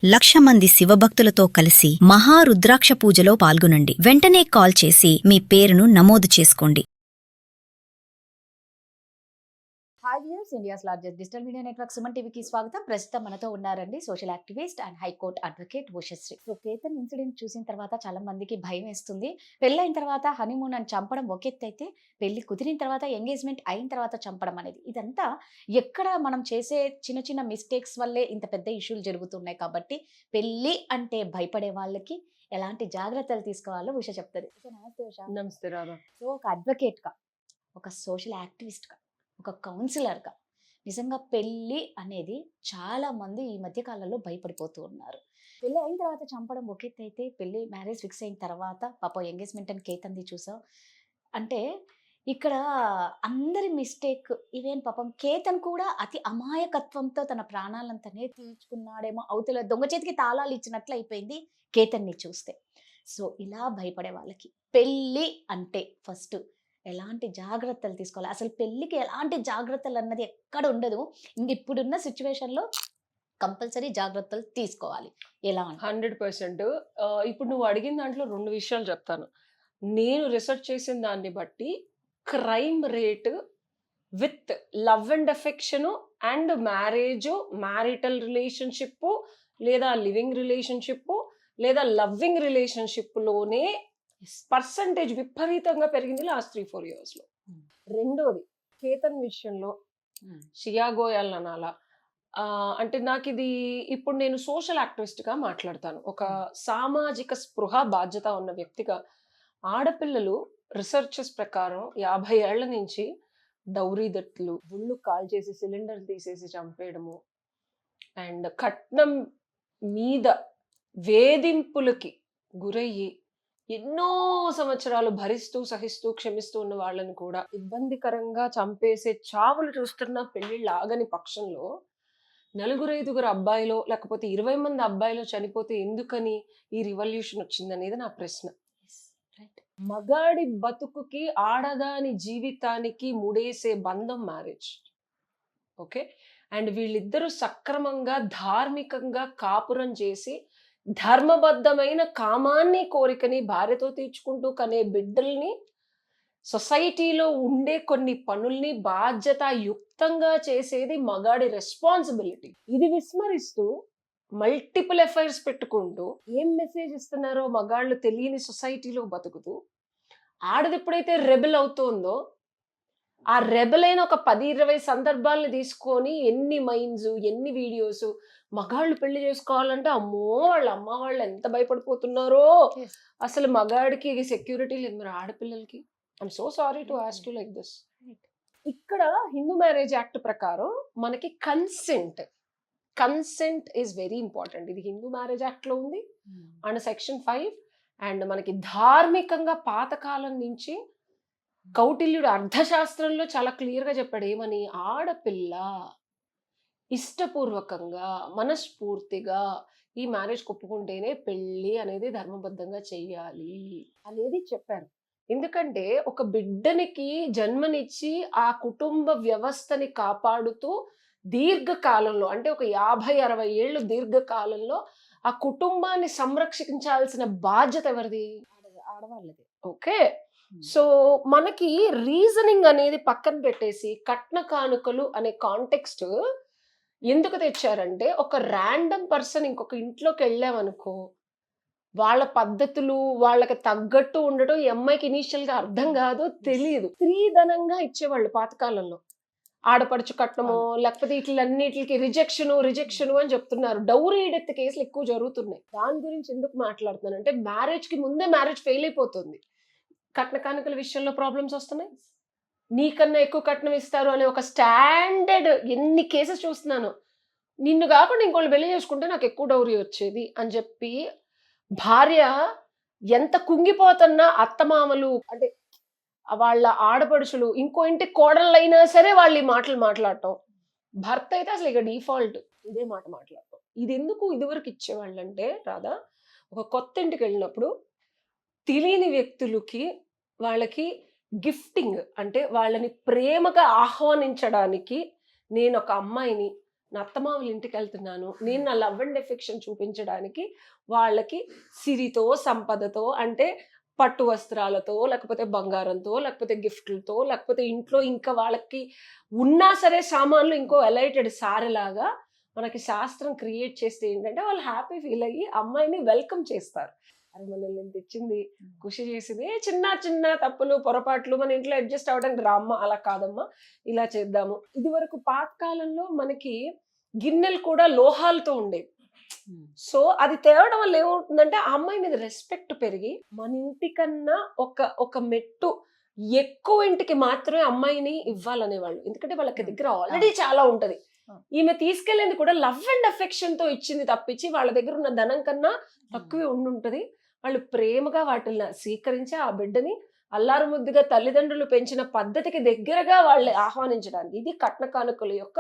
1,00,000 మంది శివభక్తులతో కలిసి మహారుద్రాక్ష పూజలో పాల్గొనండి. వెంటనే కాల్ చేసి మీ పేరును నమోదు చేసుకోండి. Hi viewers, India's largest digital media network Suman టీవీకి స్వాగతం. ప్రస్తుతం మనతో ఉన్నారండి social activist and high court advocate Ushasri. So Ketan incident చూసిన తర్వాత చాలా మందికి భయం వేస్తుంది. పెళ్ళైన తర్వాత హనీమూన్ అని చంపడం ఒక ఎత్తు అయితే, పెళ్లి కుదిరిన తర్వాత ఎంగేజ్మెంట్ అయిన తర్వాత చంపడం అనేది, ఇదంతా ఎక్కడ మనం చేసే చిన్న చిన్న మిస్టేక్స్ వల్లే ఇంత పెద్ద ఇష్యూలు జరుగుతున్నాయి. కాబట్టి పెళ్లి అంటే భయపడే వాళ్ళకి ఎలాంటి జాగ్రత్తలు తీసుకోవాలో ఉష చెప్తుంది. నమస్తే ఉష. నమస్తే రాధా. సో ఒక అడ్వకేట్గా, ఒక సోషల్ యాక్టివిస్ట్గా, ఒక కౌన్సిలర్గా, నిజంగా పెళ్ళి అనేది చాలా మంది ఈ మధ్య కాలంలో భయపడిపోతూ ఉన్నారు. పెళ్ళి అయిన తర్వాత చంపడం ఒక ఎత్తు అయితే, పెళ్ళి మ్యారేజ్ ఫిక్స్ అయిన తర్వాత పాపం ఎంగేజ్మెంట్ అని కేతంది చూసాం. అంటే ఇక్కడ అందరి మిస్టేక్, ఈవెన్ పాపం కేతన్ కూడా అతి అమాయకత్వంతో తన ప్రాణాలంతనే తీర్చుకున్నాడేమో, అవతల దొంగ చేతికి తాళాలు ఇచ్చినట్లు అయిపోయింది కేతన్ని చూస్తే. సో ఇలా భయపడే వాళ్ళకి పెళ్ళి అంటే ఫస్ట్ ఎలాంటి జాగ్రత్తలు తీసుకోవాలి, అసలు పెళ్ళికి ఎలాంటి జాగ్రత్తలు అన్నది ఎక్కడ ఉండదు. ఇంక ఇప్పుడున్న సిచ్యువేషన్లో కంపల్సరీ జాగ్రత్తలు తీసుకోవాలి. ఎలా 100%. ఇప్పుడు నువ్వు అడిగిన దాంట్లో 2 విషయాలు చెప్తాను. నేను రీసెర్చ్ చేసిన దాన్ని బట్టి crime rate with love and affection and marriage, marital relationship లేదా లివింగ్ రిలేషన్షిప్ లేదా లవ్వింగ్ రిలేషన్షిప్లోనే పర్సంటేజ్ విపరీతంగా పెరిగింది లాస్ట్ 3-4 ఇయర్స్లో. రెండోది కేతన్ విషయంలో షియాగోయల్ అనాలా, అంటే నాకు ఇది ఇప్పుడు నేను సోషల్ యాక్టివిస్ట్గా మాట్లాడతాను. ఒక సామాజిక స్పృహ బాధ్యత ఉన్న వ్యక్తిగా, ఆడపిల్లలు రీసెర్చెస్ ప్రకారం 50 ఏళ్ల నుంచి డౌరీ దత్తులు, గుళ్ళు కాల్ చేసి సిలిండర్ తీసేసి చంపేయడము అండ్ కట్నం మీద వేధింపులకి గురయ్యి ఎన్నో సంవత్సరాలు భరిస్తూ సహిస్తూ క్షమిస్తూ ఉన్న వాళ్ళని కూడా ఇబ్బందికరంగా చంపేసే చావులు చూస్తున్న పెళ్లిళ్ళు ఆగని పక్షంలో 4-5 అబ్బాయిలో లేకపోతే 20 మంది అబ్బాయిలో చనిపోతే ఎందుకని ఈ రివల్యూషన్ వచ్చిందనేది నా ప్రశ్న. మగాడి బతుకుకి ఆడదాని జీవితానికి ముడేసే బంధం మ్యారేజ్. ఓకే, అండ్ వీళ్ళిద్దరూ సక్రమంగా ధార్మికంగా కాపురం చేసి ధర్మబద్ధమైన కామాన్ని కోరికని భార్యతో తీర్చుకుంటూ కనే బిడ్డల్ని, సొసైటీలో ఉండే కొన్ని పనుల్ని బాధ్యతాయుక్తంగా చేసేది మగాడి రెస్పాన్సిబిలిటీ. ఇది విస్మరిస్తూ మల్టిపుల్ ఎఫైర్స్ పెట్టుకుంటూ ఏం మెసేజ్ ఇస్తున్నారో మగాళ్ళు తెలియని సొసైటీలో బతుకుతూ, ఆడది ఎప్పుడైతే రెబెల్ అవుతోందో ఆ రెబెల్ అయిన ఒక 10-20 సందర్భాలను తీసుకొని ఎన్ని మైండ్స్, ఎన్ని వీడియోస్, మగాళ్ళు పెళ్లి చేసుకోవాలంటే అమ్మో వాళ్ళ అమ్మ వాళ్ళు ఎంత భయపడిపోతున్నారో, అసలు మగాడికి సెక్యూరిటీ లేదు, మరి ఆడపిల్లలకి. I'm so sorry to ask you like this. ఇక్కడ హిందూ మ్యారేజ్ యాక్ట్ ప్రకారం మనకి కన్సెంట్ ఈజ్ వెరీ ఇంపార్టెంట్. ఇది హిందూ మ్యారేజ్ యాక్ట్ లో ఉంది అండ్ సెక్షన్ 5. అండ్ మనకి ధార్మికంగా పాతకాలం నుంచి కౌటిల్యుడు అర్థశాస్త్రంలో చాలా క్లియర్ గా చెప్పాడు ఏమని, ఆడపిల్ల ఇష్టపూర్వకంగా మనస్ఫూర్తిగా ఈ మ్యారేజ్ ఒప్పుకుంటేనే పెళ్ళి అనేది ధర్మబద్ధంగా చెయ్యాలి అనేది చెప్పారు. ఎందుకంటే ఒక బిడ్డనికి జన్మనిచ్చి ఆ కుటుంబ వ్యవస్థని కాపాడుతూ దీర్ఘకాలంలో, అంటే ఒక 50-60 ఏళ్ళు దీర్ఘకాలంలో ఆ కుటుంబాన్ని సంరక్షించాల్సిన బాధ్యత ఎవరిది? ఆడవాళ్ళది. ఓకే, సో మనకి రీజనింగ్ అనేది పక్కన పెట్టేసి కట్న కానుకలు అనే కాంటెక్స్ట్ ఎందుకు తెచ్చారంటే, ఒక ర్యాండమ్ పర్సన్ ఇంకొక ఇంట్లోకి వెళ్ళామనుకో, వాళ్ళ పద్ధతులు వాళ్ళకి తగ్గట్టు ఉండటం ఈ అమ్మాయికి ఇనీషియల్ గా అర్థం కాదు, తెలియదు. స్త్రీధనంగా ఇచ్చేవాళ్ళు పాతకాలంలో, ఆడపడుచు కట్నమో లేకపోతే ఇట్లన్నిటికి రిజెక్షన్ అని చెప్తున్నారు. డౌరీ డెత్ కేసులు ఎక్కువ జరుగుతున్నాయి. దాని గురించి ఎందుకు మాట్లాడుతున్నానంటే, మ్యారేజ్ కి ముందే మ్యారేజ్ ఫెయిల్ అయిపోతుంది, కట్న కానుకల విషయంలో ప్రాబ్లమ్స్ వస్తున్నాయి, నీకన్నా ఎక్కువ కట్నం ఇస్తారు అనే ఒక స్టాండర్డ్. ఎన్ని కేసెస్ చూస్తున్నాను, నిన్ను కాకుండా ఇంకోళ్ళు పెళ్లి చేసుకుంటే నాకు ఎక్కువ డౌరీ వచ్చేది అని చెప్పి భార్య ఎంత కుంగిపోతున్నా అత్తమామలు, అంటే వాళ్ళ ఆడపడుచులు, ఇంకో ఇంటి కోడళ్ళైనా సరే వాళ్ళు ఈ మాటలు మాట్లాడటం, భర్త అయితే అసలు ఇక డిఫాల్ట్ ఇదే మాట మాట్లాడటం. ఇది ఎందుకు ఇదివరకు ఇచ్చేవాళ్ళు అంటే రాదా, ఒక కొత్త ఇంటికి వెళ్ళినప్పుడు తెలియని వ్యక్తులకి వాళ్ళకి గిఫ్టింగ్, అంటే వాళ్ళని ప్రేమగా ఆహ్వానించడానికి నేను ఒక అమ్మాయిని నా అత్తమామల ఇంటికి వెళ్తున్నాను, నేను నా లవ్ అండ్ ఎఫెక్షన్ చూపించడానికి వాళ్ళకి సిరితో సంపదతో అంటే పట్టు వస్త్రాలతో లేకపోతే బంగారంతో లేకపోతే గిఫ్ట్లతో లేకపోతే ఇంట్లో ఇంకా వాళ్ళకి ఉన్నా సరే సామాన్లు ఇంకో ఎలైటెడ్ సారెలాగా మనకి శాస్త్రం క్రియేట్ చేస్తే ఏంటంటే వాళ్ళు హ్యాపీ ఫీల్ అయ్యి అమ్మాయిని వెల్కమ్ చేస్తారు. అది మనల్ని తెచ్చింది కృషి చేసింది, చిన్న చిన్న తప్పులు పొరపాట్లు మన ఇంట్లో అడ్జస్ట్ అవ్వడానికి రామ్మ అలా కాదమ్మా ఇలా చేద్దాము. ఇది వరకు పాతకాలంలో మనకి గిన్నెలు కూడా లోహాలతో ఉండేవి. సో అది తేవడం వల్ల ఏమవుతుందంటే ఆ అమ్మాయి మీద రెస్పెక్ట్ పెరిగి మన ఇంటికన్నా ఒక మెట్టు ఎక్కువ ఇంటికి మాత్రమే అమ్మాయిని ఇవ్వాలనేవాళ్ళు. ఎందుకంటే వాళ్ళకి దగ్గర ఆల్రెడీ చాలా ఉంటది. ఈమె తీసుకెళ్ళింది కూడా లవ్ అండ్ అఫెక్షన్ తో ఇచ్చింది తప్పించి వాళ్ళ దగ్గర ఉన్న ధనం కన్నా తక్కువే ఉండుంటది. వాళ్ళు ప్రేమగా వాటిని స్వీకరించి ఆ బిడ్డని అల్లారు ముద్దుగా తల్లిదండ్రులు పెంచిన పద్ధతికి దగ్గరగా వాళ్ళు ఆహ్వానించడానికి ఇది కట్న కానుకల యొక్క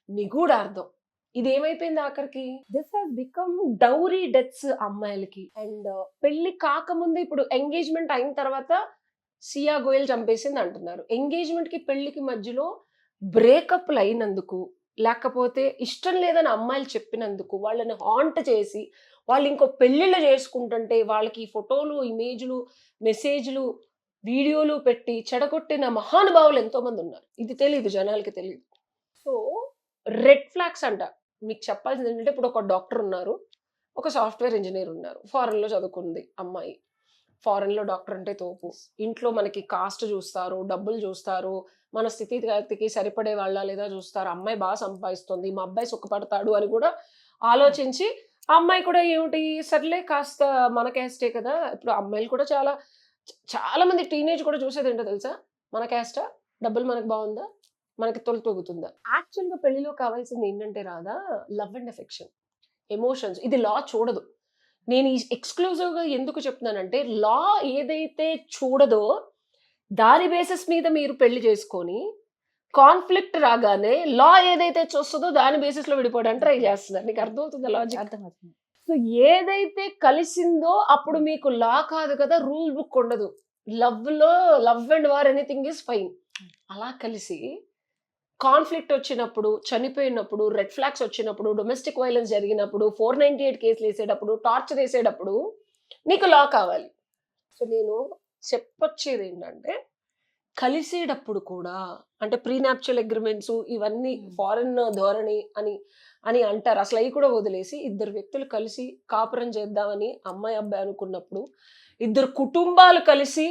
నిగూఢార్థం. ఇది ఏమైపోయింది ఆఖరికి, this has become dowry deaths అమ్మాయిలకి. అండ్ పెళ్లి కాకముందు ఇప్పుడు ఎంగేజ్మెంట్ అయిన తర్వాత సియా గోయల్ చంపేసింది అంటున్నారు. ఎంగేజ్మెంట్ కి పెళ్లికి మధ్యలో బ్రేకప్లు అయినందుకు లేకపోతే ఇష్టం లేదని అమ్మాయిలు చెప్పినందుకు వాళ్ళని హాంట్ చేసి వాళ్ళు ఇంకో పెళ్లిళ్ళు చేసుకుంటుంటే వాళ్ళకి ఫోటోలు ఇమేజ్లు మెసేజ్లు వీడియోలు పెట్టి చెడగొట్టిన మహానుభావులు ఎంతో మంది ఉన్నారు. ఇది తెలియదు, జనాలకి తెలియదు. సో రెడ్ ఫ్లాగ్స్ అంట. మీకు చెప్పాల్సింది ఏంటంటే ఇప్పుడు ఒక డాక్టర్ ఉన్నారు, ఒక సాఫ్ట్వేర్ ఇంజనీర్ ఉన్నారు, ఫారెన్ లో చదువుకుంది అమ్మాయి. ఫారెన్ లో డాక్టర్ అంటే తోపు, ఇంట్లో మనకి కాస్ట్ చూస్తారు, డబ్బులు చూస్తారు, మన స్థితిగతికి సరిపడే వాళ్ళ లేదా చూస్తారు. అమ్మాయి బాగా సంపాదిస్తుంది, మా అబ్బాయి సుఖపడతాడు అని కూడా ఆలోచించి ఆ అమ్మాయి కూడా ఏమిటి సర్లే కాస్త మన క్యాస్టే కదా. ఇప్పుడు అమ్మాయిలు కూడా చాలా చాలా మంది టీనేజ్ కూడా చూసేది ఏంటో తెలుసా, మన క్యాస్టా, డబ్బులు మనకు బాగుందా, మనకి తొలుతొగుతుందా. యాక్చువల్గా పెళ్లిలో కావాల్సింది ఏంటంటే రాదా, లవ్ అండ్ ఎఫెక్షన్, ఎమోషన్స్. ఇది లా చూడదు. నేను ఎక్స్క్లూజివ్ గా ఎందుకు చెప్తున్నానంటే లా ఏదైతే చూడదో దాని బేసిస్ మీద మీరు పెళ్లి చేసుకొని కాన్ఫ్లిక్ట్ రాగానే లా ఏదైతే చూస్తుందో దాని బేసిస్ లో విడిపోవడానికి ట్రై చేస్తున్నారు. నీకు అర్థమవుతుందా లాజిక్? అర్థమవుతుంది. సో ఏదైతే కలిసిందో అప్పుడు మీకు లా కాదు కదా, రూల్ బుక్ ఉండదు. Love and war anything is fine. అలా కలిసి కాన్ఫ్లిక్ట్ వచ్చినప్పుడు, చనిపోయినప్పుడు, రెడ్ ఫ్లాగ్స్ వచ్చినప్పుడు, డొమెస్టిక్ వైలెన్స్ జరిగినప్పుడు, 498 కేసులు వేసేటప్పుడు, టార్చర్ వేసేటప్పుడు నీకు లా కావాలి. సో నేను చెప్పొచ్చేది ఏంటంటే కలిసేటప్పుడు కూడా అంటే ప్రీనాప్చువల్ అగ్రిమెంట్స్ ఇవన్నీ ఫారెన్ ధోరణి అని అంటారు. అసలు అవి కూడా వదిలేసి ఇద్దరు వ్యక్తులు కలిసి కాపురం చేద్దామని అమ్మాయి అబ్బాయి అనుకున్నప్పుడు, ఇద్దరు కుటుంబాలు కలిసి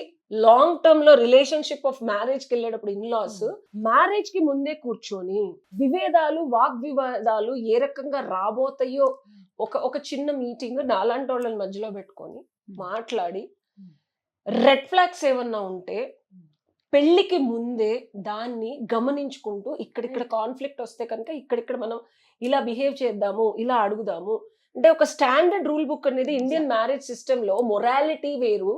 లాంగ్ టర్మ్ లో రిలేషన్షిప్ ఆఫ్ మ్యారేజ్ కి వెళ్ళేటప్పుడు ఇన్లాస్ మ్యారేజ్ కి ముందే కూర్చొని విభేదాలు వాగ్వివాదాలు ఏ రకంగా రాబోతాయో ఒక చిన్న మీటింగ్ నాలాంటి వాళ్ళని మధ్యలో పెట్టుకొని మాట్లాడి రెడ్ ఫ్లాగ్స్ ఏమన్నా ఉంటే పెళ్లికి ముందే దాన్ని గమనించుకుంటూ ఇక్కడిక్కడ కాన్ఫ్లిక్ట్ వస్తే కనుక ఇక్కడిక్కడ మనం ఇలా బిహేవ్ చేద్దాము, ఇలా అడుగుదాము. అంటే ఒక స్టాండర్డ్ రూల్ బుక్ అనేది ఇండియన్ మ్యారేజ్ సిస్టమ్ లో మొరాలిటీ వేరు,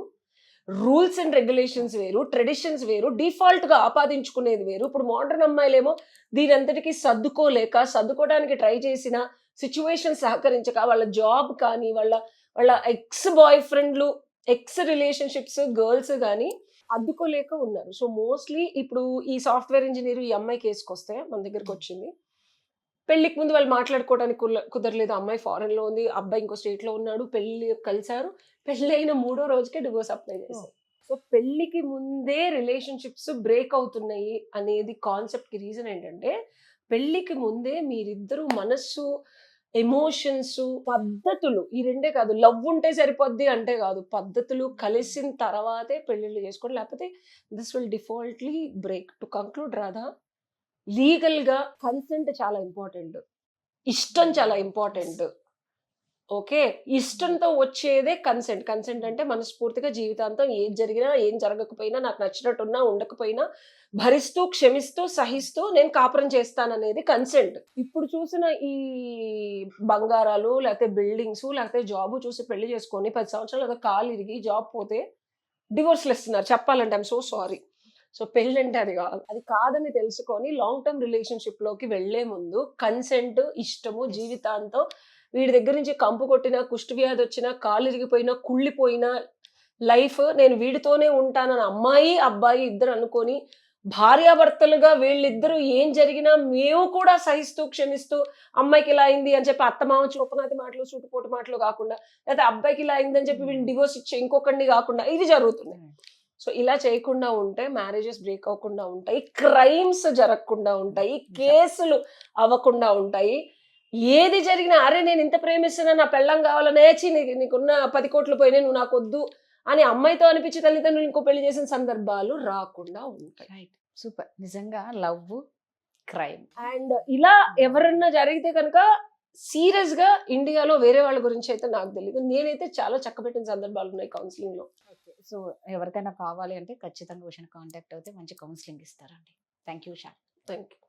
రూల్స్ అండ్ రెగ్యులేషన్స్ వేరు, ట్రెడిషన్స్ వేరు, డిఫాల్ట్ గా ఆపాదించుకునేది వేరు. ఇప్పుడు మోడర్న్ అమ్మాయిలేమో దీని అంతటికి సర్దుకోవడానికి ట్రై చేసిన సిచ్యువేషన్ సహకరించక వాళ్ళ జాబ్ కానీ వాళ్ళ ఎక్స్ బాయ్ ఫ్రెండ్లు, ఎక్స్ రిలేషన్షిప్స్, గర్ల్స్ కానీ అద్దుకోలేక ఉన్నారు. సో మోస్ట్లీ ఇప్పుడు ఈ సాఫ్ట్వేర్ ఇంజనీర్ ఈ అమ్మాయి కేసుకు వస్తే మన దగ్గరకు వచ్చింది. పెళ్లికి ముందు వాళ్ళు మాట్లాడుకోవడానికి కుదరలేదు. అమ్మాయి ఫారెన్ లో ఉంది, అబ్బాయి ఇంకో స్టేట్ లో ఉన్నాడు, పెళ్లి కలిశారు. పెళ్లి అయిన 3వ రోజుకే డివోర్స్ అప్లై చేశారు. సో పెళ్లికి ముందే రిలేషన్షిప్స్ బ్రేక్ అవుతున్నాయి అనేది కాన్సెప్ట్ కి రీజన్ ఏంటంటే పెళ్లికి ముందే మీరిద్దరూ మనస్సు, ఎమోషన్స్, పద్ధతులు ఈ రెండే కాదు, లవ్ ఉంటే సరిపోద్ది అంటే కాదు, పద్ధతులు కలిసిన తర్వాతే పెళ్లిళ్ళు చేసుకోండి. లేకపోతే this will defaultly break. To conclude Radha, legal గా కన్సెంట్ చాలా ఇంపార్టెంట్, ఇష్టం చాలా ఇంపార్టెంట్. ఓకే, ఇష్టంతో వచ్చేదే కన్సెంట్. కన్సెంట్ అంటే మనస్ఫూర్తిగా జీవితాంతం ఏం జరిగినా ఏం జరగకపోయినా నాకు నచ్చినట్టున్నా ఉండకపోయినా భరిస్తూ క్షమిస్తూ సహిస్తూ నేను కాపురం చేస్తాననేది కన్సెంట్. ఇప్పుడు చూసిన ఈ బంగారాలు లేకపోతే బిల్డింగ్స్ లేకపోతే జాబ్ చూసి పెళ్లి చేసుకొని 10 సంవత్సరాలు కాలు ఇరిగి జాబ్ పోతే డివోర్స్లు ఇస్తున్నారు. చెప్పాలంటే ఐఎమ్ సో సారీ. సో పెళ్ళి అంటే అది కాదని తెలుసుకొని లాంగ్ టర్మ్ రిలేషన్షిప్ లోకి వెళ్లే ముందు కన్సెంట్, ఇష్టము, జీవితాంతం వీడి దగ్గర నుంచి కంపు కొట్టినా, కుష్టి వ్యాధి వచ్చినా, కాలు ఇరిగిపోయినా, కుళ్ళిపోయినా లైఫ్ నేను వీడితోనే ఉంటానని అమ్మాయి అబ్బాయి ఇద్దరు అనుకొని భార్యాభర్తలుగా వీళ్ళిద్దరూ ఏం జరిగినా మేము కూడా సహిస్తూ క్షమిస్తూ అమ్మాయికి ఇలా అయింది అని చెప్పి అత్తమామ చూపనాతి మాటలు చుట్టుపోటు మాటలు కాకుండా, లేదా అబ్బాయికి ఇలా అయింది అని చెప్పి వీళ్ళు డివోర్స్ ఇచ్చే ఇంకొకరిని కాకుండా ఇది జరుగుతుంది. సో ఇలా చేయకుండా ఉంటే మ్యారేజెస్ బ్రేక్ అవ్వకుండా ఉంటాయి, క్రైమ్స్ జరగకుండా ఉంటాయి, కేసులు అవ్వకుండా ఉంటాయి. ఏది జరిగినా అరే నేను ఇంత ప్రేమిస్తున్నా నా పెళ్ళం కావాలనే నీకున్న 10 కోట్లు పోయినాయి నువ్వు నాకు వద్దు అని అమ్మాయితో అనిపించి తల్లిదండ్రులు ఇంకో పెళ్లి చేసిన సందర్భాలు రాకుండా ఉంటాయి. Right, super. నిజంగా లవ్, క్రైమ్ అండ్ ఇలా ఎవరన్నా జరిగితే కనుక సీరియస్ గా ఇండియాలో వేరే వాళ్ళ గురించి అయితే నాకు తెలియదు. నేనైతే చాలా చక్కబెట్టిన సందర్భాలు ఉన్నాయి కౌన్సిలింగ్ లో. సో ఎవరికైనా కావాలి అంటే ఖచ్చితంగా ఉషను కాంటాక్ట్ అయితే మంచి కౌన్సిలింగ్ ఇస్తారండి. Thank you Shah. Thank you.